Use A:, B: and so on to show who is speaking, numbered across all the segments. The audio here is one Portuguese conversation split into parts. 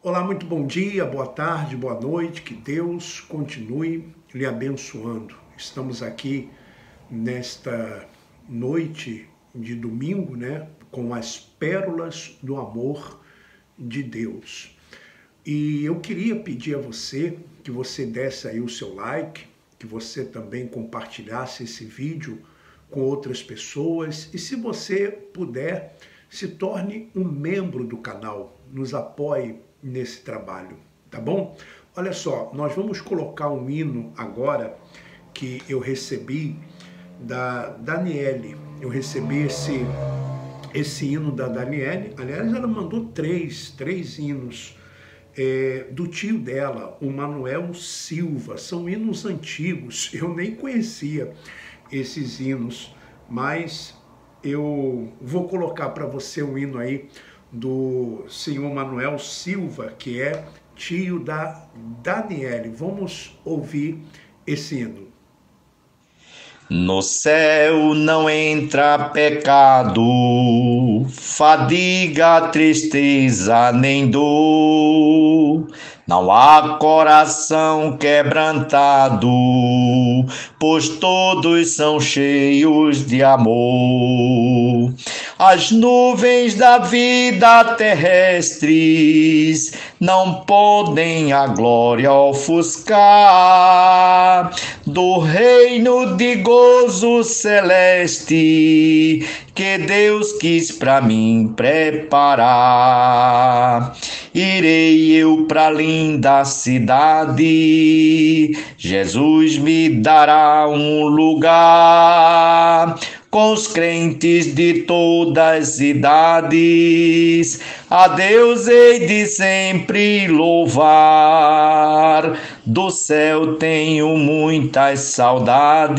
A: Olá, muito bom dia, boa tarde, boa noite, que Deus continue lhe abençoando. Estamos aqui nesta noite de domingo, com as pérolas do amor de Deus. E eu queria pedir a você que você desse aí o seu like, que você também compartilhasse esse vídeo com outras pessoas e, se você puder, se torne um membro do canal, nos apoie nesse trabalho, tá bom? Olha só, nós vamos colocar um hino agora que eu recebi da Daniele. Eu recebi esse hino da Daniele. Aliás, ela mandou três hinos do tio dela, o Manuel Silva. São hinos antigos, eu nem conhecia esses hinos, mas eu vou colocar para você um hino aí do senhor Manuel Silva, que é tio da Daniele. Vamos ouvir esse hino.
B: No céu não entra pecado, fadiga, tristeza nem dor. Não há coração quebrantado, pois todos são cheios de amor. As nuvens da vida terrestres não podem a glória ofuscar do reino de gozo celeste que Deus quis para mim preparar. Irei eu pra linda cidade, Jesus me dará um lugar com os crentes de todas as idades. A Deus hei de sempre louvar. Do céu tenho muitas saudades,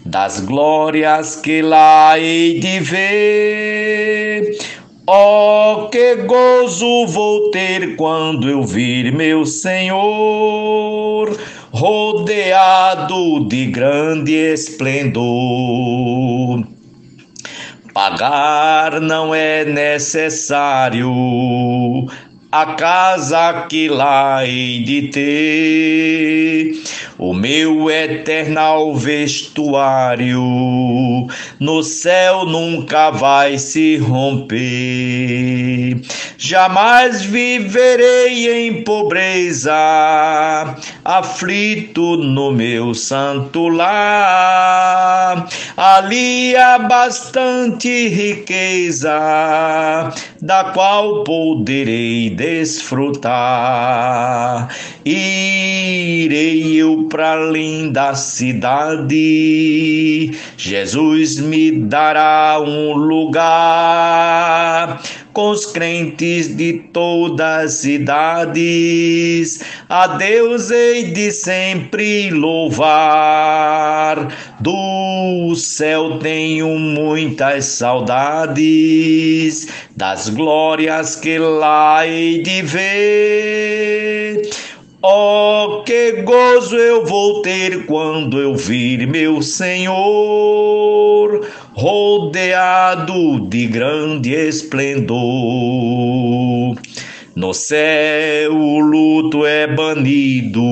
B: das glórias que lá hei de ver. Oh, que gozo vou ter quando eu vir meu Senhor, rodeado de grande esplendor. Pagar não é necessário a casa que lá hei de ter, o meu eternal vestuário no céu nunca vai se romper. Jamais viverei em pobreza, aflito no meu santo lar. Ali há bastante riqueza, da qual poderei desfrutar. Irei eu pra linda cidade, Jesus me dará um lugar com os crentes de todas as idades. A Deus hei de sempre louvar. Do céu tenho muitas saudades, das glórias que lá hei de ver. Oh, que gozo eu vou ter quando eu vir meu Senhor, rodeado de grande esplendor. No céu o luto é banido,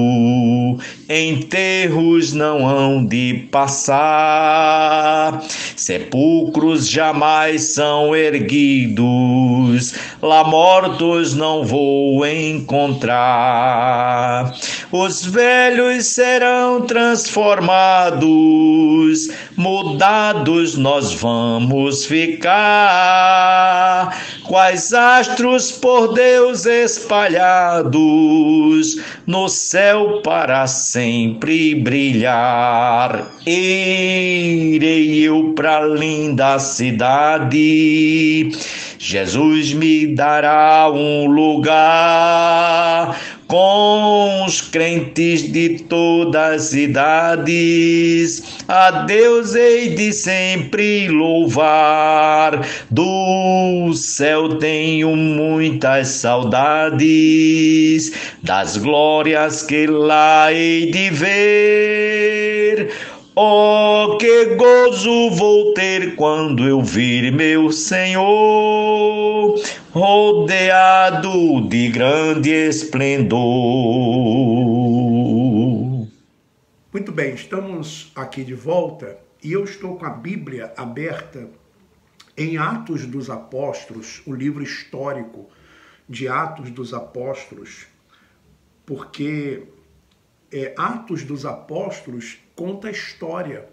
B: enterros não hão de passar, sepulcros jamais são erguidos, lá mortos não vou encontrar. Os velhos serão transformados, mudados nós vamos ficar, quais astros por Deus espalhados no céu para sempre brilhar. Irei eu pra linda cidade, Jesus me dará um lugar com os crentes de todas as idades. A Deus hei de sempre louvar. Do céu tenho muitas saudades, das glórias que lá hei de ver. Oh, que gozo vou ter quando eu vir meu Senhor, rodeado de grande esplendor.
A: Muito bem, estamos aqui de volta e eu estou com a Bíblia aberta em Atos dos Apóstolos, o livro histórico de Atos dos Apóstolos, porque Atos dos Apóstolos conta a história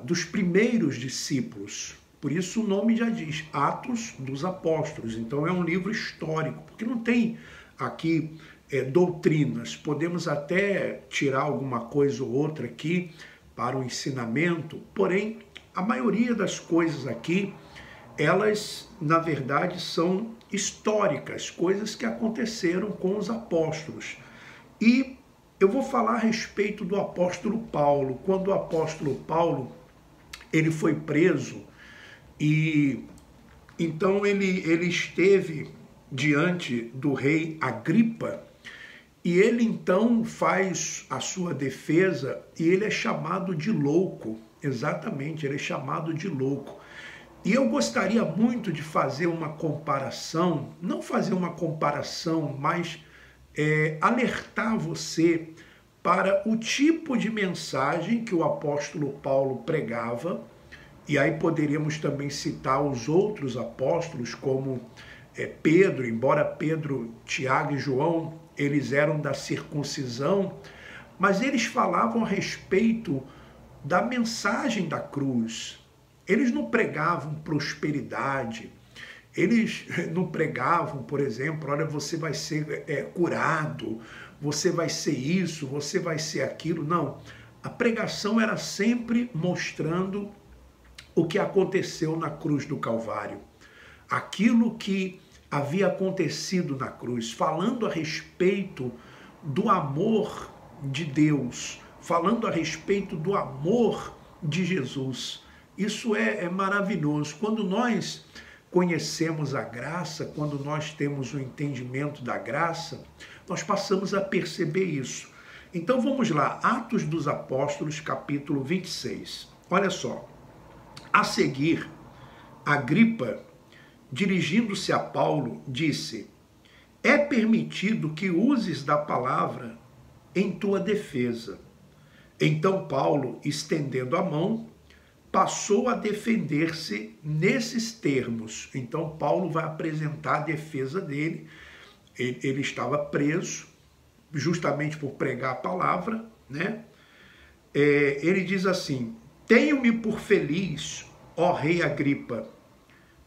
A: dos primeiros discípulos. Por isso o nome já diz, Atos dos Apóstolos. Então é um livro histórico, porque não tem aqui doutrinas. Podemos até tirar alguma coisa ou outra aqui para o ensinamento, porém a maioria das coisas aqui, elas na verdade são históricas, coisas que aconteceram com os apóstolos. E eu vou falar a respeito do apóstolo Paulo. Quando o apóstolo Paulo ele foi preso, e então ele esteve diante do rei Agripa, e ele então faz a sua defesa, e ele é chamado de louco, exatamente, ele é chamado de louco. E eu gostaria muito de fazer uma comparação, não fazer uma comparação, mas alertar você para o tipo de mensagem que o apóstolo Paulo pregava, e aí poderíamos também citar os outros apóstolos, como Pedro, embora Pedro, Tiago e João, eles eram da circuncisão, mas eles falavam a respeito da mensagem da cruz. Eles não pregavam prosperidade, eles não pregavam, por exemplo, olha, você vai ser curado, você vai ser isso, você vai ser aquilo. Não, a pregação era sempre mostrando o que aconteceu na cruz do Calvário, aquilo que havia acontecido na cruz, falando a respeito do amor de Deus, falando a respeito do amor de Jesus. Isso é maravilhoso. Quando nós conhecemos a graça, quando nós temos o entendimento da graça, nós passamos a perceber isso. Então vamos lá, Atos dos Apóstolos, capítulo 26. Olha só, a seguir, Agripa, dirigindo-se a Paulo, disse: é permitido que uses da palavra em tua defesa. Então Paulo, estendendo a mão, passou a defender-se nesses termos. Então Paulo vai apresentar a defesa dele. Ele estava preso justamente por pregar a palavra, né? Ele diz assim: tenho-me por feliz, ó rei Agripa,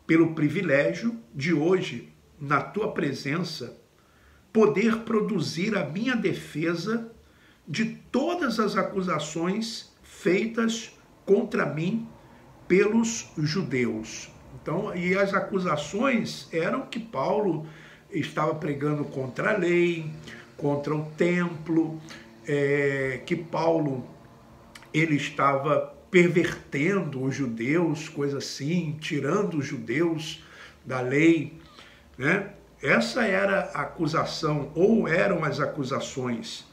A: pelo privilégio de hoje, na tua presença, poder produzir a minha defesa de todas as acusações feitas contra mim pelos judeus. Então, e as acusações eram que Paulo estava pregando contra a lei, contra o templo, que Paulo ele estava pervertendo os judeus, coisa assim, tirando os judeus da lei, né? Essa era a acusação, ou eram as acusações.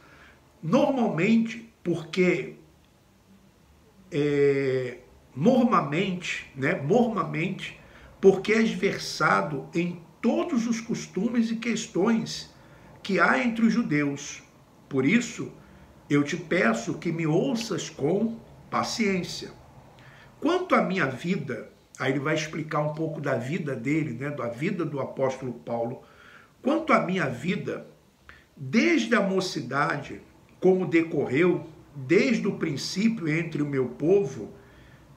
A: Normalmente, porque mormamente, porque és versado em todos os costumes e questões que há entre os judeus. Por isso, eu te peço que me ouças com paciência. Quanto à minha vida, aí ele vai explicar um pouco da vida dele, né, da vida do apóstolo Paulo. Quanto à minha vida, desde a mocidade, como decorreu desde o princípio entre o meu povo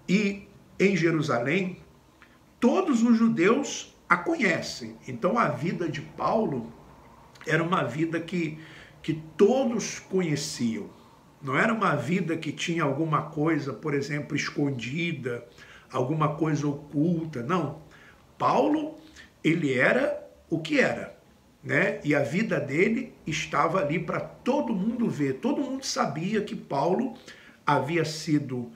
A: e em Jerusalém, todos os judeus a conhecem. Então a vida de Paulo era uma vida que todos conheciam. Não era uma vida que tinha alguma coisa, por exemplo, escondida, alguma coisa oculta. Não. Paulo, ele era o que era, né? E a vida dele estava ali para todo mundo ver. Todo mundo sabia que Paulo havia sido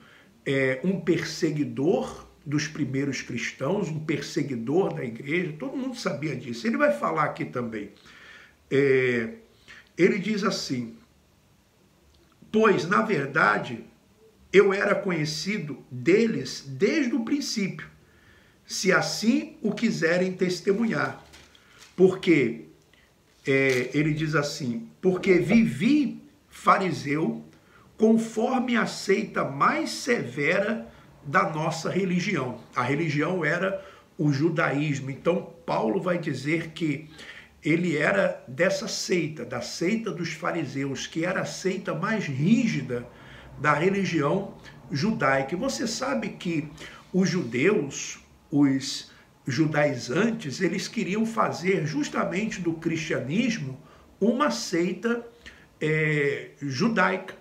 A: um perseguidor dos primeiros cristãos, um perseguidor da igreja. Todo mundo sabia disso. Ele vai falar aqui também. Ele diz assim: pois, na verdade, eu era conhecido deles desde o princípio, se assim o quiserem testemunhar. Porque, ele diz assim, porque vivi fariseu conforme a seita mais severa da nossa religião. A religião era o judaísmo. Então, Paulo vai dizer que ele era dessa seita, da seita dos fariseus, que era a seita mais rígida da religião judaica. E você sabe que os judeus, os judaizantes, eles queriam fazer justamente do cristianismo uma seita judaica.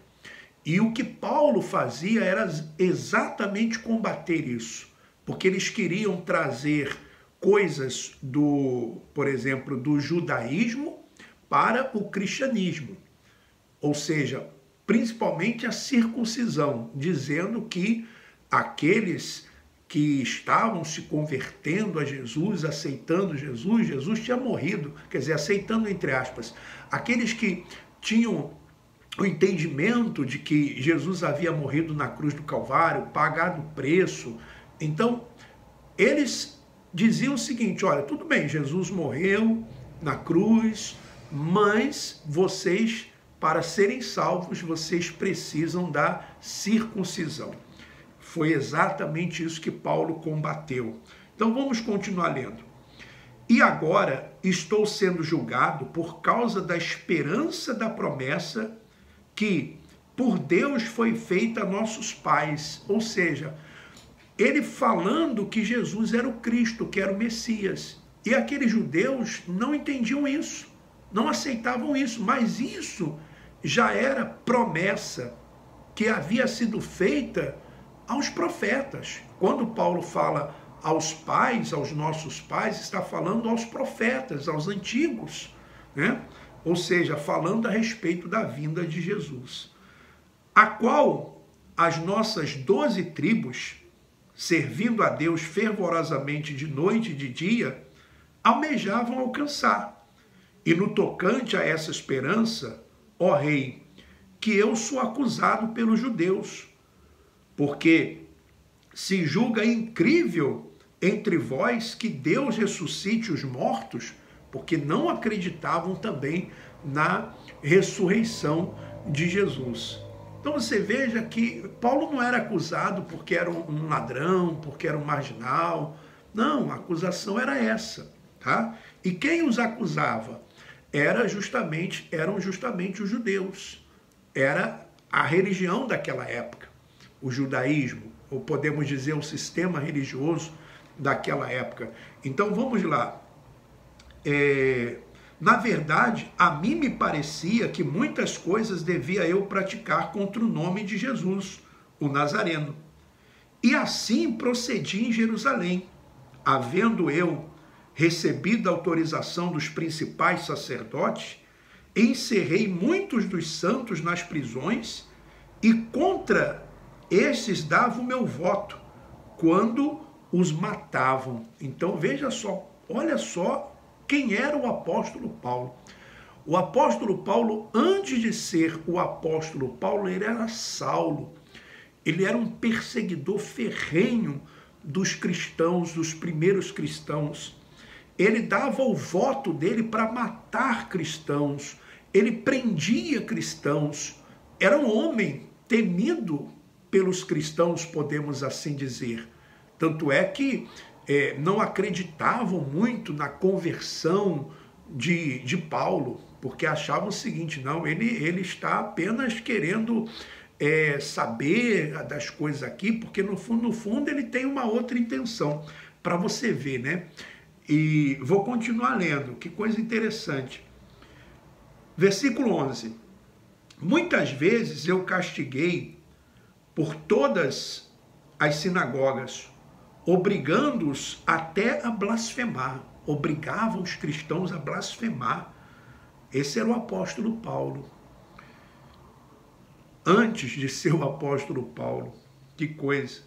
A: E o que Paulo fazia era exatamente combater isso, porque eles queriam trazer coisas por exemplo, do judaísmo para o cristianismo. Ou seja, principalmente a circuncisão, dizendo que aqueles que estavam se convertendo a Jesus, aceitando Jesus, Jesus tinha morrido, quer dizer, aceitando entre aspas, aqueles que tinham o entendimento de que Jesus havia morrido na cruz do Calvário, pagado o preço. Então, eles diziam o seguinte, olha, tudo bem, Jesus morreu na cruz, mas vocês, para serem salvos, vocês precisam da circuncisão. Foi exatamente isso que Paulo combateu. Então, vamos continuar lendo. E agora estou sendo julgado por causa da esperança da promessa que por Deus foi feita a nossos pais. Ou seja, ele falando que Jesus era o Cristo, que era o Messias. E aqueles judeus não entendiam isso, não aceitavam isso, mas isso já era promessa que havia sido feita aos profetas. Quando Paulo fala aos pais, aos nossos pais, está falando aos profetas, aos antigos, né? Ou seja, falando a respeito da vinda de Jesus, a qual as nossas 12 tribos, servindo a Deus fervorosamente de noite e de dia, almejavam alcançar. E no tocante a essa esperança, ó rei, que eu sou acusado pelos judeus, porque se julga incrível entre vós que Deus ressuscite os mortos, porque não acreditavam também na ressurreição de Jesus. Então você veja que Paulo não era acusado porque era um ladrão, porque era um marginal. Não, a acusação era essa, tá? E quem os acusava eram justamente os judeus. Era a religião daquela época, o judaísmo, ou podemos dizer o sistema religioso daquela época. Então vamos lá. Na verdade, a mim me parecia que muitas coisas devia eu praticar contra o nome de Jesus, o Nazareno. E assim procedi em Jerusalém, havendo eu recebido a autorização dos principais sacerdotes, encerrei muitos dos santos nas prisões e contra estes dava o meu voto, quando os matavam. Então veja só, olha só, quem era o apóstolo Paulo? O apóstolo Paulo, antes de ser o apóstolo Paulo, ele era Saulo. Ele era um perseguidor ferrenho dos cristãos, dos primeiros cristãos. Ele dava o voto dele para matar cristãos. Ele prendia cristãos. Era um homem temido pelos cristãos, podemos assim dizer. Tanto é que não acreditavam muito na conversão de Paulo, porque achavam o seguinte, não, ele está apenas querendo saber das coisas aqui, porque no fundo ele tem uma outra intenção, para você ver, né? E vou continuar lendo, que coisa interessante. Versículo 11. Muitas vezes eu castiguei por todas as sinagogas, obrigando-os até a blasfemar. Obrigavam os cristãos a blasfemar. Esse era o apóstolo Paulo. Antes de ser o apóstolo Paulo. Que coisa.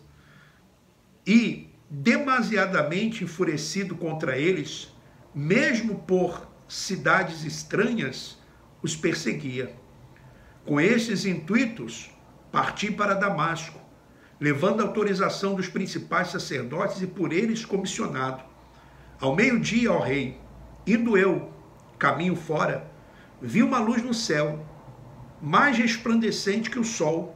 A: E, demasiadamente enfurecido contra eles, mesmo por cidades estranhas, os perseguia. Com estes intuitos, parti para Damasco, levando a autorização dos principais sacerdotes e por eles comissionado. Ao meio-dia, ó rei, indo eu, caminho fora, vi uma luz no céu, mais resplandecente que o sol,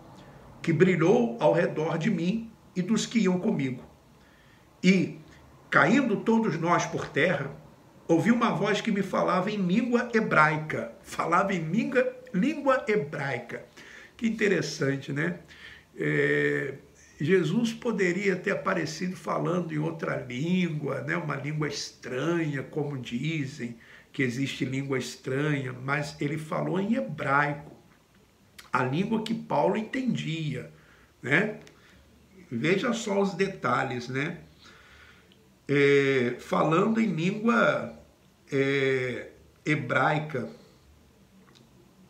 A: que brilhou ao redor de mim e dos que iam comigo. E, caindo todos nós por terra, ouvi uma voz que me falava em língua hebraica. Falava em língua hebraica. Que interessante, né? Jesus poderia ter aparecido falando em outra língua, né? Uma língua estranha, como dizem que existe língua estranha, mas ele falou em hebraico, a língua que Paulo entendia, né? Veja só os detalhes, né? Falando em língua hebraica,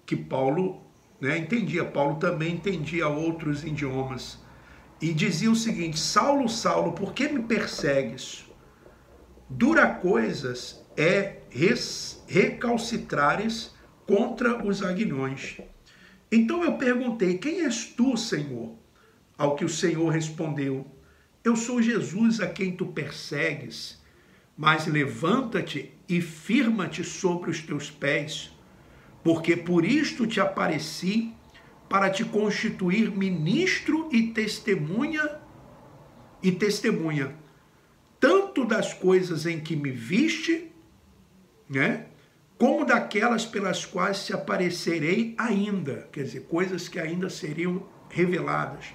A: que Paulo, né, entendia. Paulo também entendia outros idiomas. E dizia o seguinte: Saulo, Saulo, por que me persegues? Dura coisas é recalcitrares contra os aguilhões. Então eu perguntei: quem és tu, Senhor? Ao que o Senhor respondeu: eu sou Jesus a quem tu persegues, mas levanta-te e firma-te sobre os teus pés, porque por isto te apareci, para te constituir ministro e testemunha, tanto das coisas em que me viste, né, como daquelas pelas quais te aparecerei ainda, quer dizer, coisas que ainda seriam reveladas,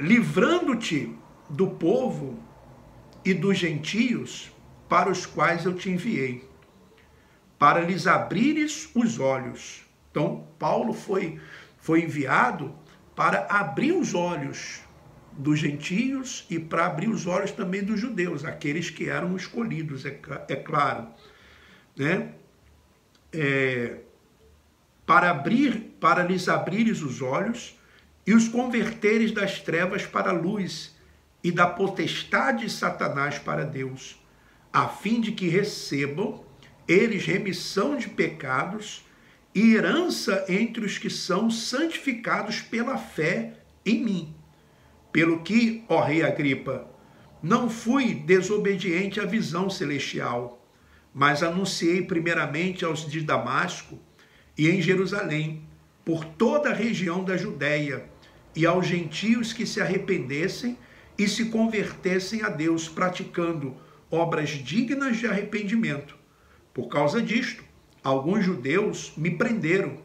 A: livrando-te do povo e dos gentios para os quais eu te enviei, para lhes abrires os olhos. Então, Paulo foi enviado para abrir os olhos dos gentios e para abrir os olhos também dos judeus, aqueles que eram escolhidos, é claro, né? Para lhes abrires os olhos e os converteres das trevas para a luz e da potestade de Satanás para Deus, a fim de que recebam eles remissão de pecados e herança entre os que são santificados pela fé em mim. Pelo que, ó rei Agripa, não fui desobediente à visão celestial, mas anunciei primeiramente aos de Damasco e em Jerusalém, por toda a região da Judéia, e aos gentios que se arrependessem e se convertessem a Deus, praticando obras dignas de arrependimento. Por causa disto, alguns judeus me prenderam,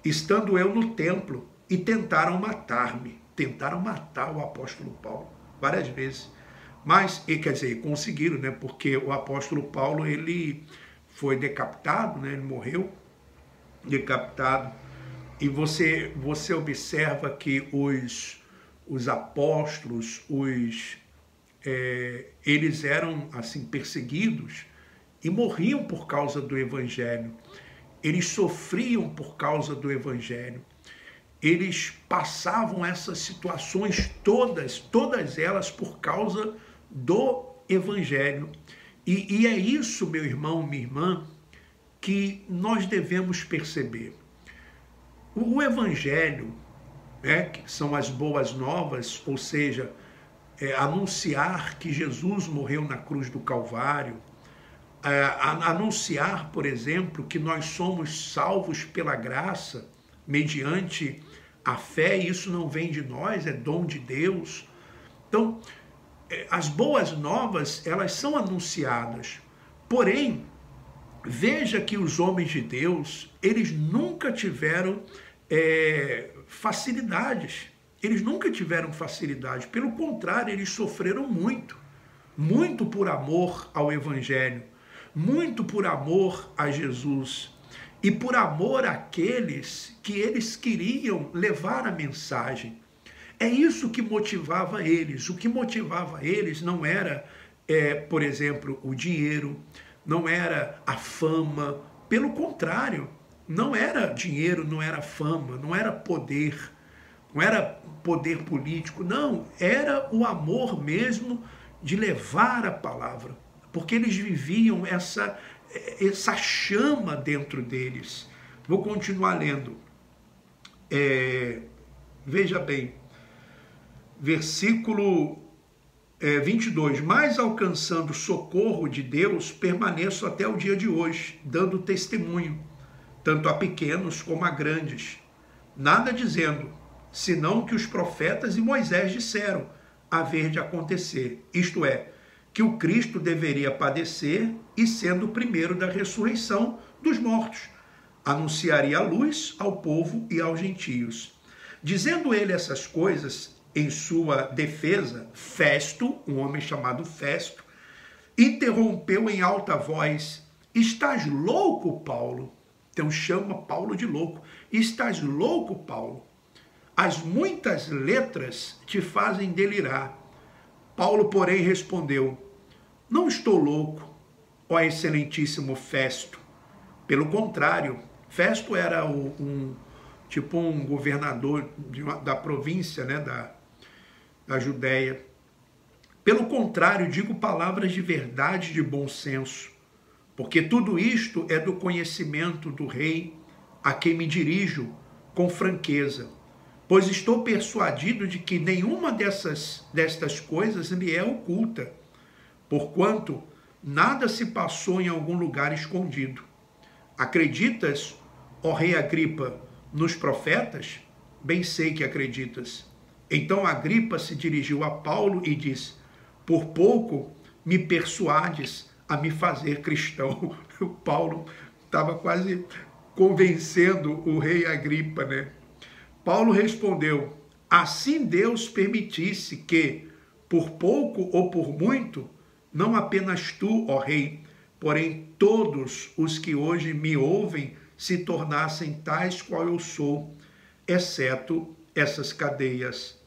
A: estando eu no templo, e tentaram matar-me. Tentaram matar o apóstolo Paulo várias vezes. Mas, quer dizer, conseguiram, né? Porque o apóstolo Paulo, ele foi decapitado, né? Ele morreu decapitado. E você observa que os apóstolos, eles eram assim perseguidos e morriam por causa do evangelho. Eles sofriam por causa do evangelho. Eles passavam essas situações todas elas por causa do evangelho. E é isso, meu irmão, minha irmã, que nós devemos perceber. O evangelho, né, que são as boas novas, ou seja, anunciar que Jesus morreu na cruz do Calvário, anunciar, por exemplo, que nós somos salvos pela graça, mediante a fé, e isso não vem de nós, é dom de Deus. Então, as boas novas, elas são anunciadas. Porém, veja que os homens de Deus, eles nunca tiveram facilidades. Eles nunca tiveram facilidade. Pelo contrário, eles sofreram muito. Muito por amor ao Evangelho. Muito por amor a Jesus. E por amor àqueles que eles queriam levar a mensagem. É isso que motivava eles. O que motivava eles não era, por exemplo, o dinheiro, não era a fama. Pelo contrário, não era dinheiro, não era fama, não era poder, não era poder político, não. Era o amor mesmo de levar a palavra. Porque eles viviam essa chama dentro deles. Vou continuar lendo. Veja bem, versículo 22, mas alcançando o socorro de Deus, permaneço até o dia de hoje, dando testemunho, tanto a pequenos como a grandes, nada dizendo, senão que os profetas e Moisés disseram haver de acontecer, isto é, que o Cristo deveria padecer e, sendo o primeiro da ressurreição dos mortos, anunciaria a luz ao povo e aos gentios. Dizendo ele essas coisas, em sua defesa, Festo, um homem chamado Festo, interrompeu em alta voz: estás louco, Paulo? Então chama Paulo de louco. Estás louco, Paulo? As muitas letras te fazem delirar. Paulo, porém, respondeu: não estou louco, ó excelentíssimo Festo. Pelo contrário, Festo era um governador da província, né, da Judéia. Pelo contrário, digo palavras de verdade, de bom senso, porque tudo isto é do conhecimento do rei, a quem me dirijo com franqueza, pois estou persuadido de que nenhuma destas coisas lhe é oculta, porquanto nada se passou em algum lugar escondido. Acreditas, ó rei Agripa, nos profetas? Bem sei que acreditas. Então Agripa se dirigiu a Paulo e disse: por pouco me persuades a me fazer cristão. O Paulo estava quase convencendo o rei Agripa, né? Paulo respondeu: assim Deus permitisse que, por pouco ou por muito, não apenas tu, ó rei, porém todos os que hoje me ouvem se tornassem tais qual eu sou, exceto essas cadeias.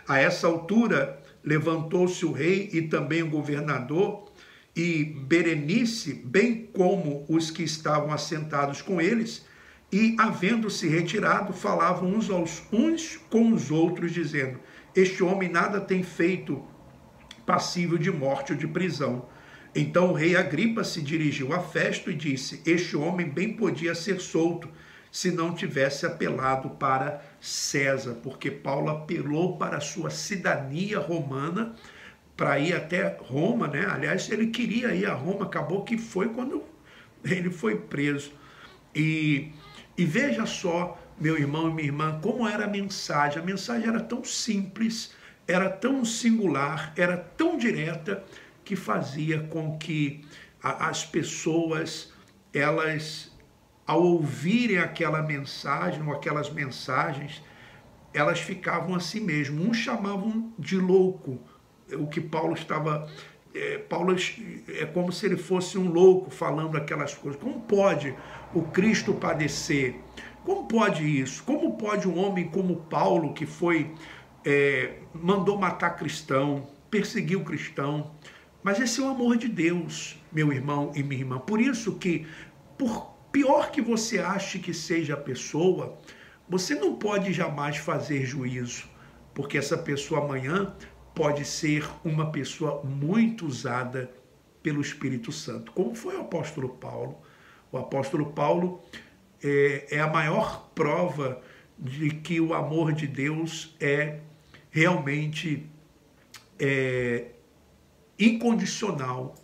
A: A essa altura, levantou-se o rei e também o governador, e Berenice, bem como os que estavam assentados com eles, e, havendo-se retirado, falavam uns com os outros, dizendo: este homem nada tem feito passível de morte ou de prisão. Então o rei Agripa se dirigiu a Festo e disse: este homem bem podia ser solto, se não tivesse apelado para César, porque Paulo apelou para a sua cidadania romana, para ir até Roma, né? Aliás, ele queria ir a Roma, acabou que foi quando ele foi preso. E veja só, meu irmão e minha irmã, como era a mensagem. A mensagem era tão simples, era tão singular, era tão direta, que fazia com que as pessoas, elas, ao ouvirem aquela mensagem ou aquelas mensagens, elas ficavam assim mesmo. Uns chamavam de louco o que Paulo estava... Paulo é como se ele fosse um louco falando aquelas coisas. Como pode o Cristo padecer? Como pode isso? Como pode um homem como Paulo, que foi... mandou matar cristão, perseguiu cristão? Mas esse é o amor de Deus, meu irmão e minha irmã. Por isso que, por pior que você ache que seja a pessoa, você não pode jamais fazer juízo, porque essa pessoa amanhã pode ser uma pessoa muito usada pelo Espírito Santo, como foi o apóstolo Paulo. O apóstolo Paulo é a maior prova de que o amor de Deus é realmente incondicional,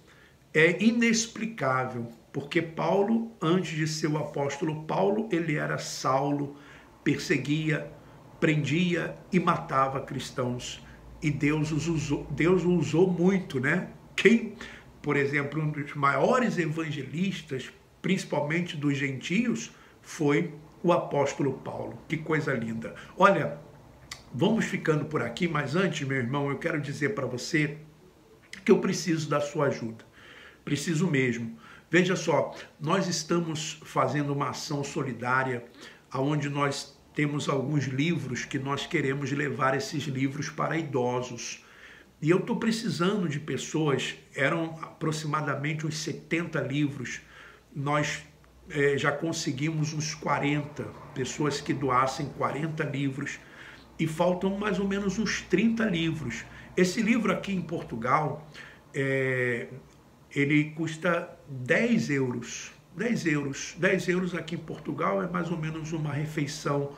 A: é inexplicável, porque Paulo, antes de ser o apóstolo Paulo, ele era Saulo, perseguia, prendia e matava cristãos. E Deus o usou muito, né? Quem, por exemplo, um dos maiores evangelistas, principalmente dos gentios, foi o apóstolo Paulo. Que coisa linda. Olha, vamos ficando por aqui, mas antes, meu irmão, eu quero dizer para você que eu preciso da sua ajuda. Preciso mesmo. Veja só, nós estamos fazendo uma ação solidária, onde nós temos alguns livros que nós queremos levar esses livros para idosos. E eu estou precisando de pessoas, eram aproximadamente uns 70 livros, nós já conseguimos uns 40 pessoas que doassem 40 livros, e faltam mais ou menos uns 30 livros. Esse livro aqui em Portugal, ele custa 10 euros. 10 euros. 10 euros aqui em Portugal é mais ou menos uma refeição,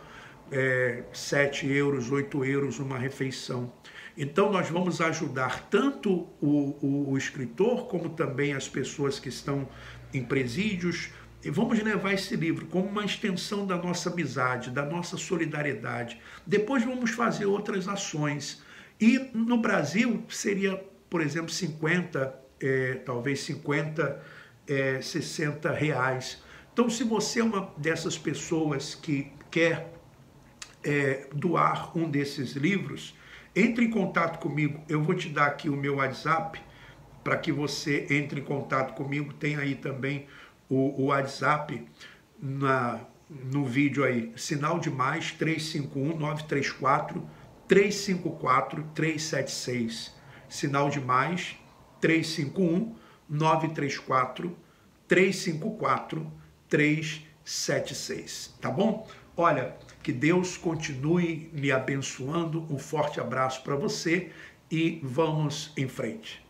A: 7 euros, 8 euros uma refeição. Então nós vamos ajudar tanto o escritor como também as pessoas que estão em presídios, e vamos levar esse livro como uma extensão da nossa amizade, da nossa solidariedade. Depois vamos fazer outras ações. E no Brasil seria, por exemplo, 50, talvez 50, 60 reais. Então, se você é uma dessas pessoas que quer doar um desses livros, entre em contato comigo. Eu vou te dar aqui o meu WhatsApp para que você entre em contato comigo. Tem aí também o WhatsApp no vídeo aí, sinal de mais 351-934-354-376. Sinal de mais 351-934-354-376. Tá bom? Olha, que Deus continue lhe abençoando. Um forte abraço para você e vamos em frente.